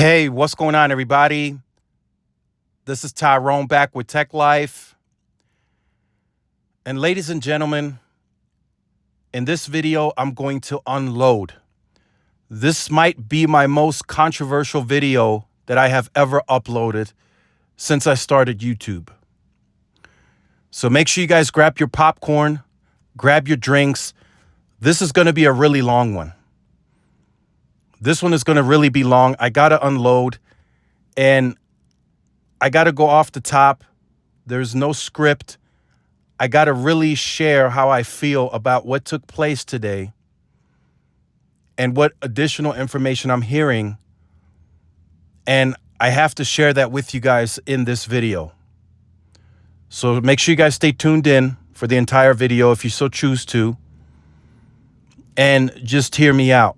Hey, what's going on, everybody? This is Tyrone back with Tech Life. And ladies and gentlemen, in this video, I'm going to unload. This might be my most controversial video that I have ever uploaded since I started YouTube. So make sure you guys grab your popcorn, grab your drinks. This is going to be a really long one. This one is going to really be long. I got to unload and I got to go off the top. There's no script. I got to really share how I feel about what took place today and what additional information I'm hearing. And I have to share that with you guys in this video. So make sure you guys stay tuned in for the entire video if you so choose to. And just hear me out.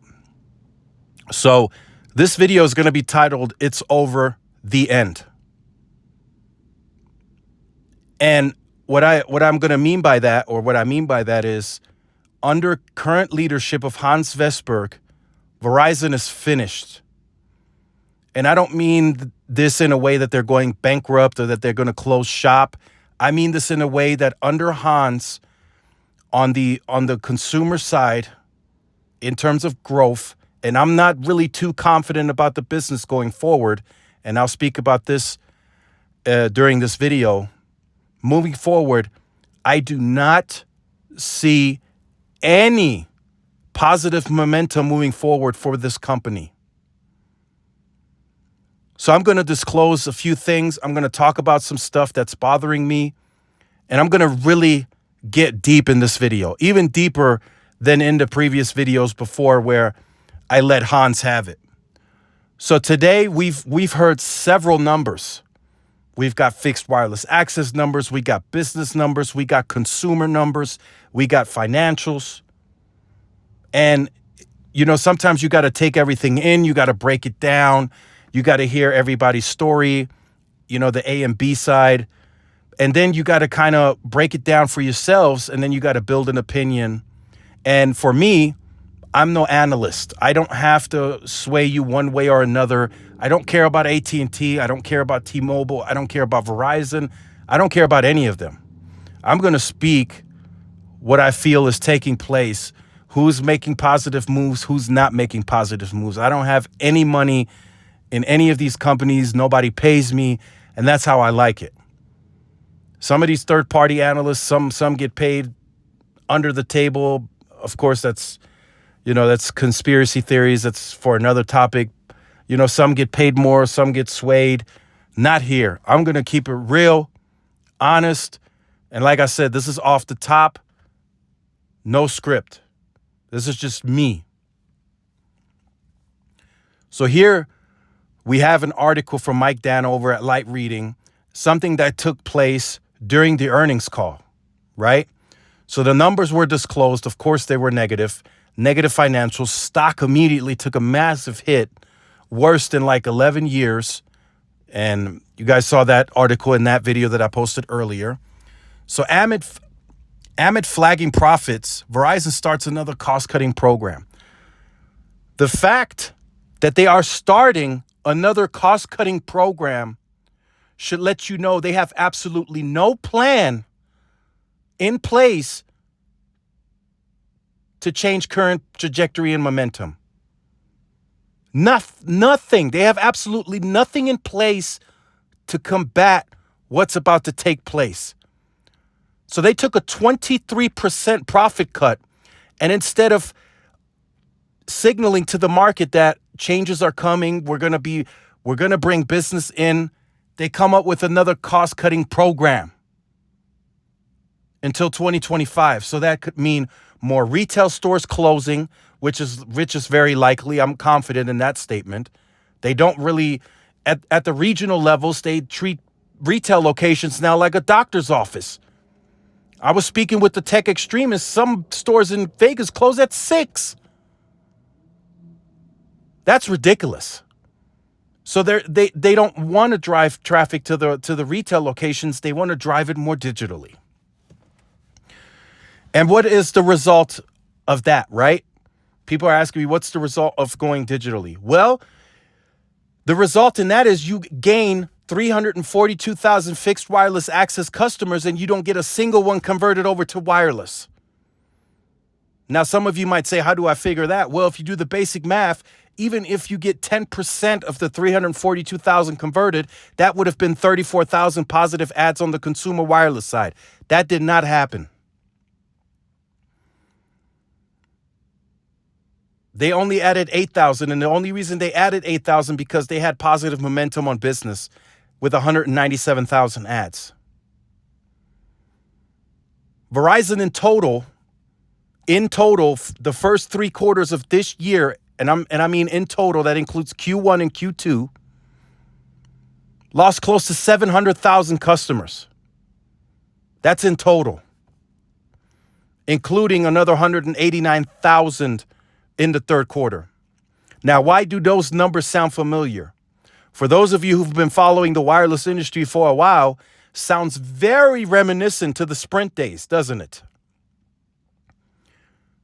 So this video is going to be titled, "It's Over, the End." And what I'm going to mean by that, or what I mean by that is, under current leadership of Hans Vestberg, Verizon is finished. And I don't mean this in a way that they're going bankrupt or that they're going to close shop. I mean this in a way that under Hans, on the consumer side, in terms of growth, and I'm not really too confident about the business going forward, and I'll speak about this during this video. Moving forward, I do not see any positive momentum moving forward for this company. So I'm going to disclose a few things. I'm going to talk about some stuff that's bothering me, and I'm going to really get deep in this video, even deeper than in the previous videos before where I let Hans have it. So today we've heard several numbers. We've got fixed wireless access numbers. We got business numbers. We got consumer numbers. We got financials. And, sometimes you got to take everything in. You got to break it down. You got to hear everybody's story, the A and B side. And then you got to kind of break it down for yourselves. And then you got to build an opinion. And for me, I'm no analyst. I don't have to sway you one way or another. I don't care about AT&T. I don't care about T-Mobile. I don't care about Verizon. I don't care about any of them. I'm going to speak what I feel is taking place, who's making positive moves, who's not making positive moves. I don't have any money in any of these companies. Nobody pays me, and that's how I like it. Some of these third-party analysts, some get paid under the table. Of course, that's conspiracy theories. That's for another topic. Some get paid more, some get swayed. Not here. I'm going to keep it real, honest. And like I said, this is off the top. No script. This is just me. So here we have an article from Mike Dan over at Light Reading, something that took place during the earnings call, right? So the numbers were disclosed. Of course, they were negative financials. Stock immediately took a massive hit, worse than like 11 years. And you guys saw that article in that video that I posted earlier. So amid flagging profits, Verizon starts another cost-cutting program. The fact that they are starting another cost-cutting program should let you know they have absolutely no plan in place to change current trajectory and momentum. Nothing. They have absolutely nothing in place to combat what's about to take place. So they took a 23% profit cut, and instead of signaling to the market that changes are coming, we're going to bring business in, they come up with another cost-cutting program until 2025. So that could mean more retail stores closing, which is very likely. I'm confident in that statement. They don't really, at the regional levels, they treat retail locations now like a doctor's office. I was speaking with the tech extremists. Some stores in Vegas close at 6. That's ridiculous. So they don't want to drive traffic to the retail locations. They want to drive it more digitally. And what is the result of that, right? People are asking me, what's the result of going digitally? Well, The result in that is you gain 342,000 fixed wireless access customers and you don't get a single one converted over to wireless. Now, some of you might say, how do I figure that? Well, if you do the basic math, even if you get 10% of the 342,000 converted, that would have been 34,000 positive ads on the consumer wireless side. That did not happen. They only added 8,000, and the only reason they added 8,000 because they had positive momentum on business with 197,000 ads. Verizon in total, the first 3 quarters of this year, and I mean in total, that includes Q1 and Q2, lost close to 700,000 customers. That's in total, including another 189,000 in the third quarter. Now, why do those numbers sound familiar? For those of you who've been following the wireless industry for a while, sounds very reminiscent to the Sprint days, doesn't it?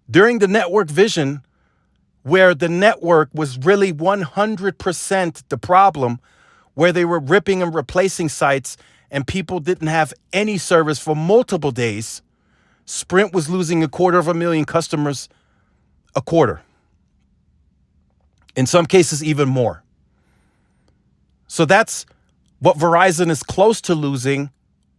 During the network vision, where the network was really 100% the problem, where they were ripping and replacing sites and people didn't have any service for multiple days, Sprint was losing 250,000 customers a quarter. In some cases, even more. So that's what Verizon is close to losing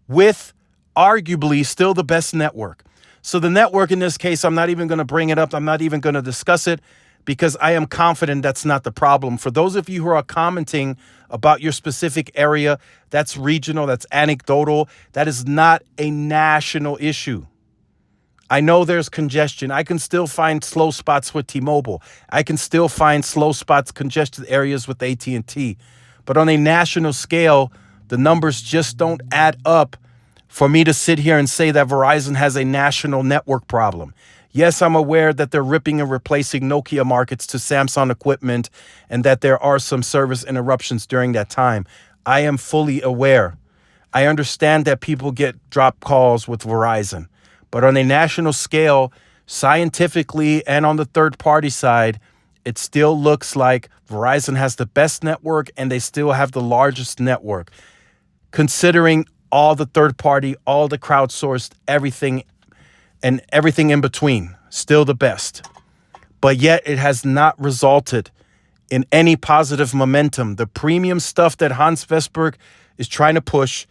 with arguably still the best network. So the network in this case, I'm not even going to bring it up. I'm not even going to discuss it because I am confident that's not the problem. For those of you who are commenting about your specific area, that's regional, that's anecdotal, that is not a national issue. I know there's congestion. I can still find slow spots with T-Mobile. I can still find slow spots, congested areas with AT&T. But on a national scale, the numbers just don't add up for me to sit here and say that Verizon has a national network problem. Yes, I'm aware that they're ripping and replacing Nokia markets to Samsung equipment and that there are some service interruptions during that time. I am fully aware. I understand that people get drop calls with Verizon. But on a national scale, scientifically and on the third-party side, it still looks like Verizon has the best network and they still have the largest network. Considering all the third-party, all the crowdsourced, everything and everything in between, still the best. But yet it has not resulted in any positive momentum. The premium stuff that Hans Vestberg is trying to push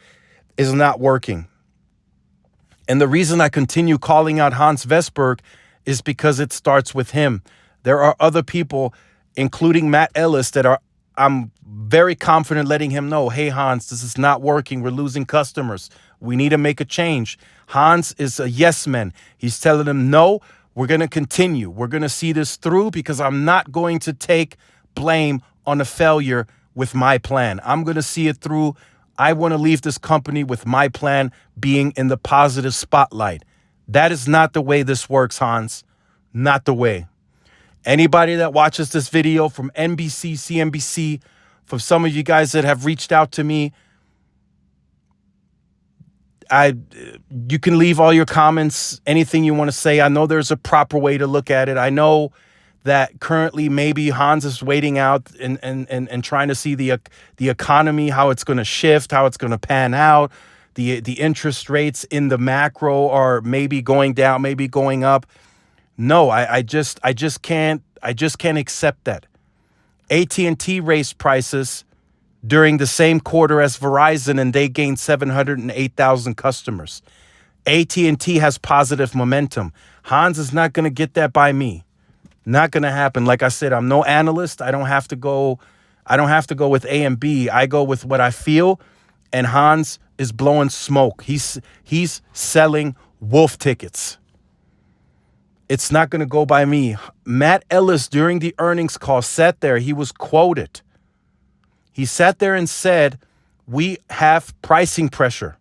is not working. And the reason I continue calling out Hans Vestberg is because it starts with him. There are other people, including Matt Ellis, I'm very confident letting him know, hey, Hans, this is not working. We're losing customers. We need to make a change. Hans is a yes man. He's telling them, no, we're going to continue. We're going to see this through because I'm not going to take blame on a failure with my plan. I'm going to see it through. I want to leave this company with my plan being in the positive spotlight. That is not the way this works, Hans. Not the way. Anybody that watches this video from NBC, CNBC, from some of you guys that have reached out to me, you can leave all your comments, anything you want to say. I know there's a proper way to look at it. I know that currently maybe Hans is waiting out and trying to see the economy, how it's going to shift, how it's going to pan out. The interest rates in the macro are maybe going down, maybe going up. No, I just can't accept that. AT&T raised prices during the same quarter as Verizon, and they gained 708,000 customers. AT&T has positive momentum. Hans is not going to get that by me. Not going to happen. Like I said, I'm no analyst. I don't have to go with A and B. I go with what I feel, and Hans is blowing smoke. He's selling wolf tickets. It's not going to go by me. Matt Ellis, during the earnings call, sat there. He was quoted. He sat there and said, we have pricing pressure,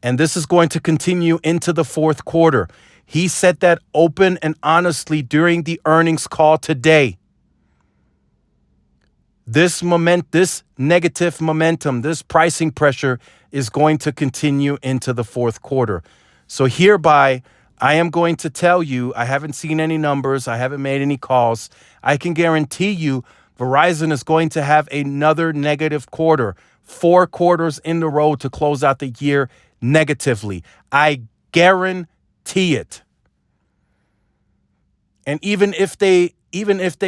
and this is going to continue into the fourth quarter. He said that open and honestly during the earnings call today. This negative momentum, this pricing pressure is going to continue into the fourth quarter. So hereby, I am going to tell you, I haven't seen any numbers. I haven't made any calls. I can guarantee you Verizon is going to have another negative quarter, 4 quarters in a row to close out the year negatively. I guarantee it. And even if they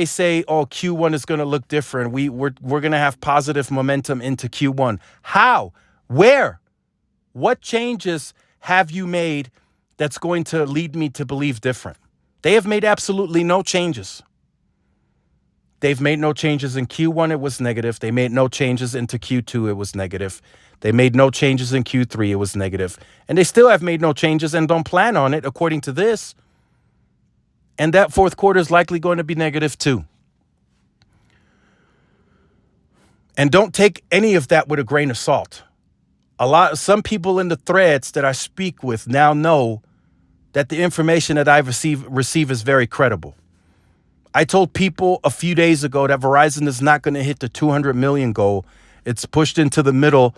say, oh, Q1 is going to look different, we're going to have positive momentum into Q1. How? Where? What changes have you made that's going to lead me to believe different? They have made absolutely no changes. They've made no changes in Q1, it was negative. They made no changes into Q2, it was negative. They made no changes in Q3, it was negative. And they still have made no changes and don't plan on it, according to this. And that fourth quarter is likely going to be negative too. And don't take any of that with a grain of salt. Some people in the threads that I speak with now know that the information that I receive is very credible. I told people a few days ago that Verizon is not going to hit the 200 million goal. It's pushed into the middle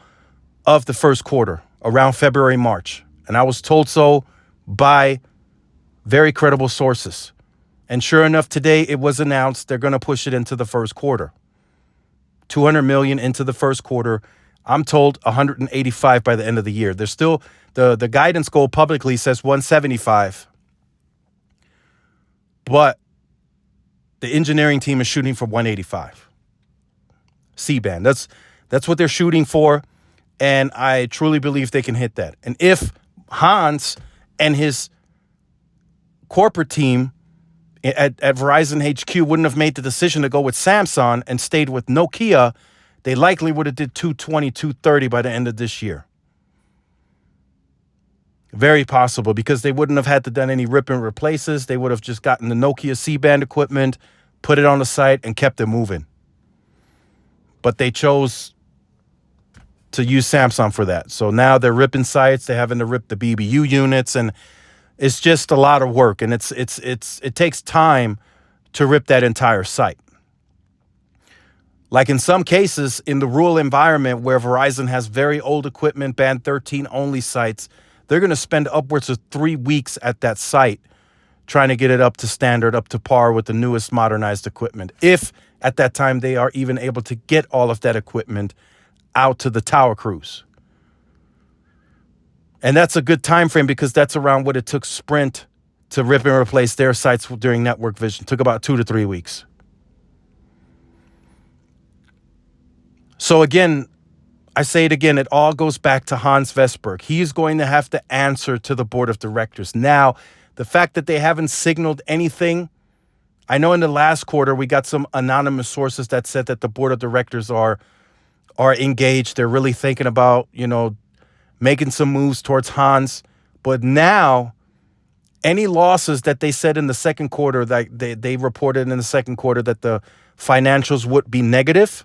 of the first quarter, around February, March. And I was told so by very credible sources. And sure enough, today it was announced they're going to push it into the first quarter. 200 million into the first quarter. I'm told 185 by the end of the year. There's still the guidance goal publicly says 175. But the engineering team is shooting for 185. C-band. That's what they're shooting for. And I truly believe they can hit that. And if Hans and his corporate team at Verizon HQ wouldn't have made the decision to go with Samsung and stayed with Nokia, they likely would have did 220, 230 by the end of this year. Very possible, because they wouldn't have had to done any rip and replaces. They would have just gotten the Nokia C-band equipment, put it on the site, and kept it moving. But they chose to use Samsung for that. So now they're ripping sites. They're having to rip the BBU units, and it's just a lot of work. And it takes time to rip that entire site. Like in some cases, in the rural environment where Verizon has very old equipment, band 13 only sites, they're going to spend upwards of 3 weeks at that site trying to get it up to standard, up to par with the newest modernized equipment. If at that time they are even able to get all of that equipment out to the tower crews. And that's a good time frame, because that's around what it took Sprint to rip and replace their sites during Network Vision. It took about 2 to 3 weeks. So again, I say it again, it all goes back to Hans Vestberg. He's going to have to answer to the board of directors. Now, the fact that they haven't signaled anything, I know in the last quarter we got some anonymous sources that said that the board of directors are engaged. They're really thinking about, making some moves towards Hans. But now, any losses that they said in the second quarter, that they reported in the second quarter that the financials would be negative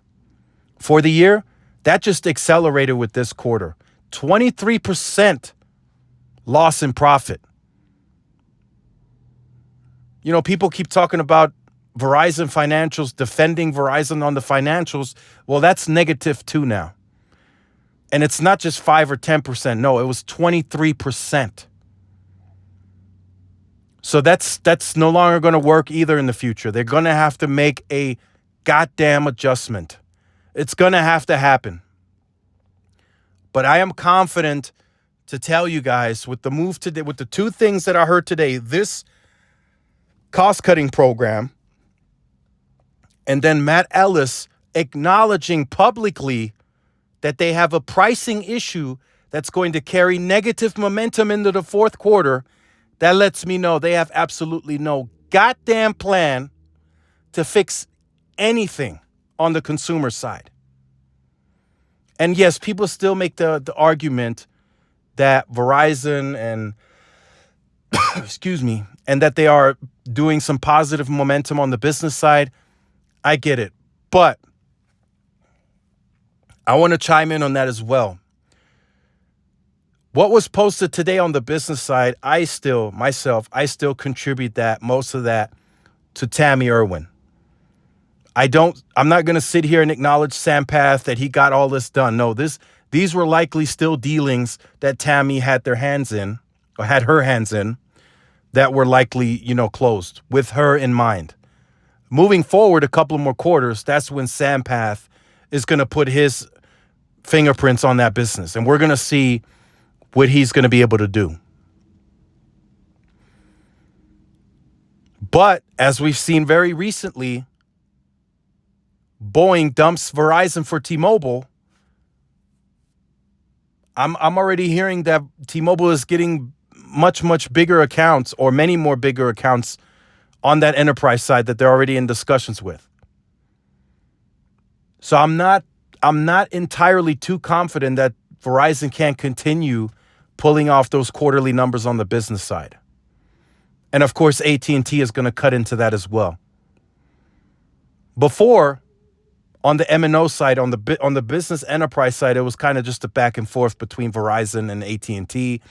for the year, that just accelerated with this quarter. 23% loss in profit. People keep talking about Verizon financials, defending Verizon on the financials. Well, that's negative too now. And it's not just 5 or 10%. No, it was 23%. So that's no longer going to work either in the future. They're going to have to make a goddamn adjustment. It's going to have to happen. But I am confident to tell you guys, with the move today, with the two things that I heard today, this cost-cutting program, and then Matt Ellis acknowledging publicly that they have a pricing issue that's going to carry negative momentum into the fourth quarter, that lets me know they have absolutely no goddamn plan to fix anything on the consumer side. And yes, people still make the argument that Verizon and and that they are doing some positive momentum on the business side. I get it. But I want to chime in on that as well. What was posted today on the business side, I still contribute most of that to Tammy Irwin. I'm not going to sit here and acknowledge Sampath that he got all this done. No, these were likely still dealings that Tammy had her hands in, that were likely, closed with her in mind. Moving forward a couple more quarters, that's when Sampath is going to put his fingerprints on that business. And we're going to see what he's going to be able to do. But as we've seen very recently, Boeing dumps Verizon for T-Mobile. I'm already hearing that T-Mobile is getting much bigger accounts, or many more bigger accounts on that enterprise side that they're already in discussions with. So I'm not entirely too confident that Verizon can continue pulling off those quarterly numbers on the business side. And of course, AT&T is going to cut into that as well. Before, on the M&O side, on the business enterprise side, it was kind of just a back and forth between Verizon and AT&T,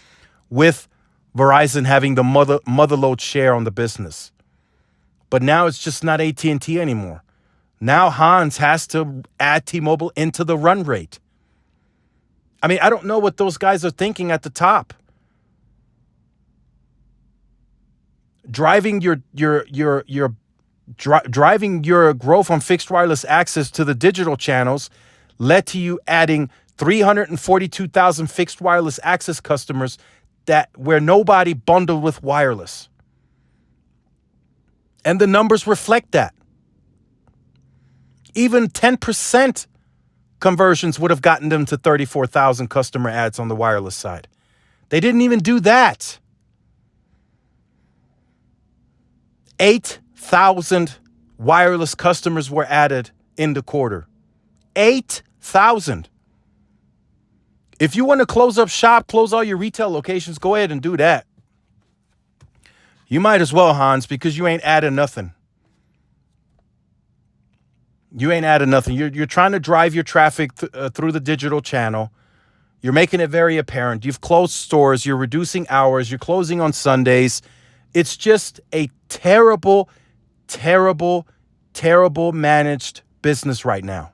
with Verizon having the motherload share on the business. But now it's just not AT&T anymore. Now Hans has to add T-Mobile into the run rate. I mean, I don't know what those guys are thinking at the top. Driving your growth on fixed wireless access to the digital channels led to you adding 342,000 fixed wireless access customers where nobody bundled with wireless. And the numbers reflect that. Even 10% conversions would have gotten them to 34,000 customer adds on the wireless side. They didn't even do that. 8,000 wireless customers were added in the quarter. 8,000. If you want to close up shop, close all your retail locations, go ahead and do that. You might as well, Hans, because you ain't adding nothing. You ain't adding nothing. You're trying to drive your traffic through the digital channel. You're making it very apparent. You've closed stores. You're reducing hours. You're closing on Sundays. It's just a terrible managed business right now.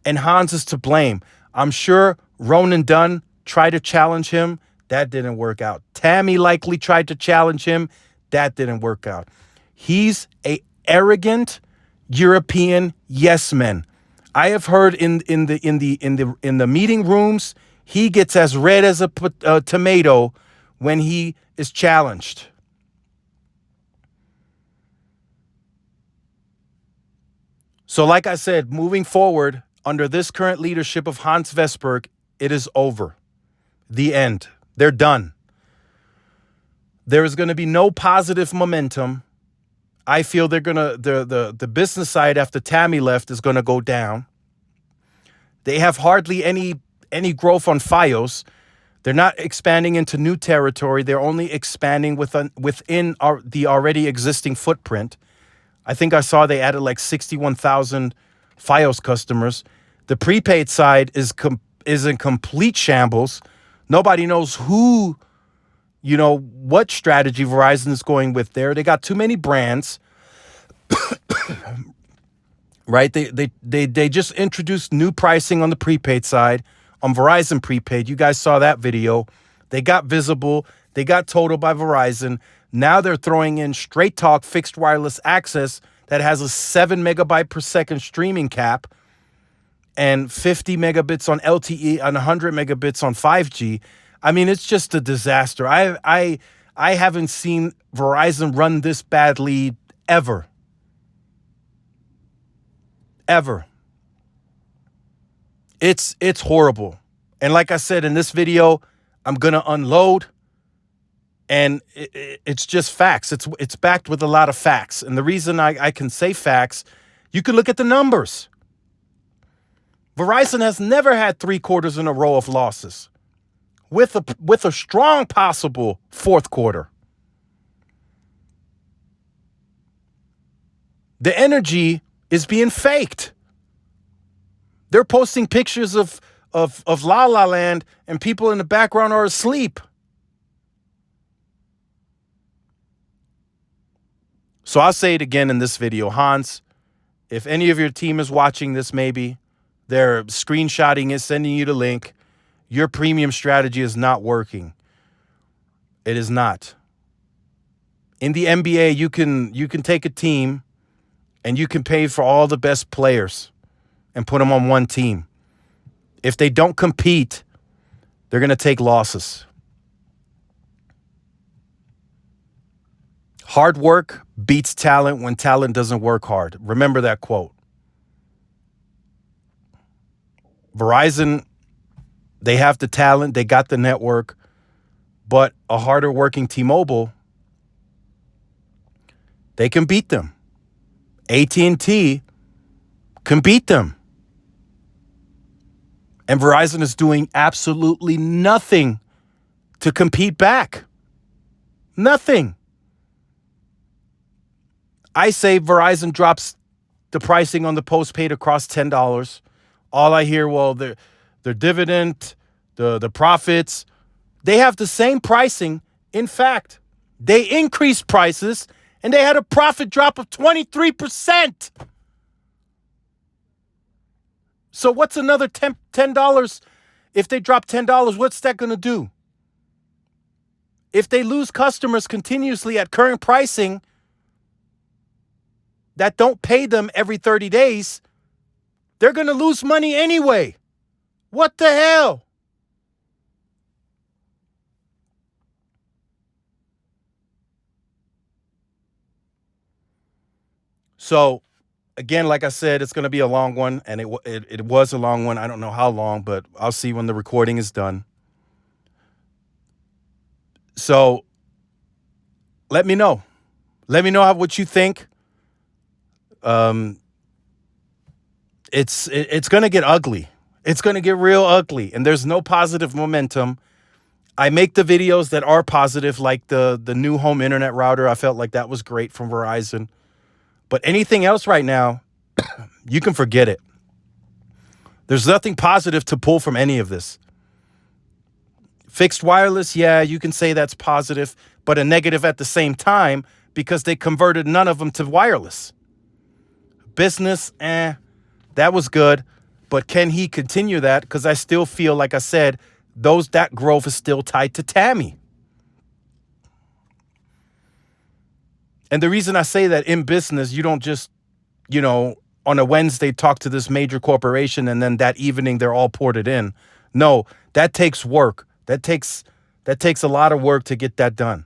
And Hans is to blame. I'm sure Ronan Dunn tried to challenge him. That didn't work out. Tammy likely tried to challenge him. That didn't work out. He's an arrogant European yes man. I have heard in the meeting rooms, he gets as red as a tomato when he is challenged. So like I said, moving forward, under this current leadership of Hans Vestberg, it is over. The end. They're done. There is going to be no positive momentum. I feel they're going to the business side after Tammy left is going to go down. They have hardly any growth on Fios. They're not expanding into new territory. They're only expanding within the already existing footprint. I think I saw they added like 61,000 Fios customers. The prepaid side is in complete shambles. Nobody knows what strategy Verizon is going with there. They got too many brands, right? They just introduced new pricing on the prepaid side, on Verizon prepaid. You guys saw that video. They got Visible. They got Total by Verizon. Now they're throwing in Straight Talk fixed wireless access that has a 7 megabyte per second streaming cap and 50 megabits on LTE and 100 megabits on 5G. I mean, it's just a disaster. I haven't seen Verizon run this badly ever. Ever. It's horrible. And like I said in this video, I'm going to unload. And it's just facts. It's backed with a lot of facts. And the reason I can say facts, you can look at the numbers. Verizon has never had 3 quarters in a row of losses, with a strong possible fourth quarter. The energy is being faked. They're posting pictures of La La Land and people in the background are asleep. So I'll say it again in this video. Hans, if any of your team is watching this, maybe they're screenshotting it, sending you the link. Your premium strategy is not working. It is not. In the NBA, you can take a team and you can pay for all the best players and put them on one team. If they don't compete, they're going to take losses. Hard work beats talent when talent doesn't work hard. Remember that quote. Verizon, they have the talent, they got the network, but a harder working T-Mobile, they can beat them. AT&T can beat them. And Verizon is doing absolutely nothing to compete back. Nothing. I say Verizon drops the pricing on the postpaid across $10. All I hear, well, their dividend, the profits, they have the same pricing. In fact, they increased prices and they had a profit drop of 23%. So what's another $10? If they drop $10, what's that going to do? If they lose customers continuously at current pricing that don't pay them every 30 days, they're going to lose money anyway. What the hell? So, again, like I said, it's going to be a long one, and it was a long one. I don't know how long, but I'll see when the recording is done. So, let me know. Let me know what you think. It's going to get ugly. It's going to get real ugly, and there's no positive momentum. I make the videos that are positive, like the new home internet router. I felt like that was great from Verizon. But anything else right now, you can forget it. There's nothing positive to pull from any of this. Fixed wireless, yeah, you can say that's positive, but a negative at the same time because they converted none of them to wireless. Business, that was good. But can he continue that? Because I still feel, like I said, that growth is still tied to Tammy. And the reason I say that in business, you don't just, on a Wednesday talk to this major corporation and then that evening they're all ported in. No, that takes work. That takes a lot of work to get that done.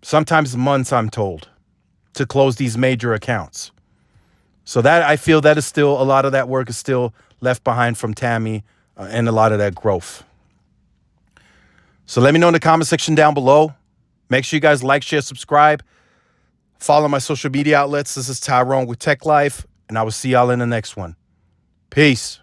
Sometimes months, I'm told, to close these major accounts. So that I feel that is still, a lot of that work is still left behind from Tammy and a lot of that growth. So let me know in the comment section down below. Make sure you guys like, share, subscribe. Follow my social media outlets. This is Tyrone with Tech Life, and I will see y'all in the next one. Peace.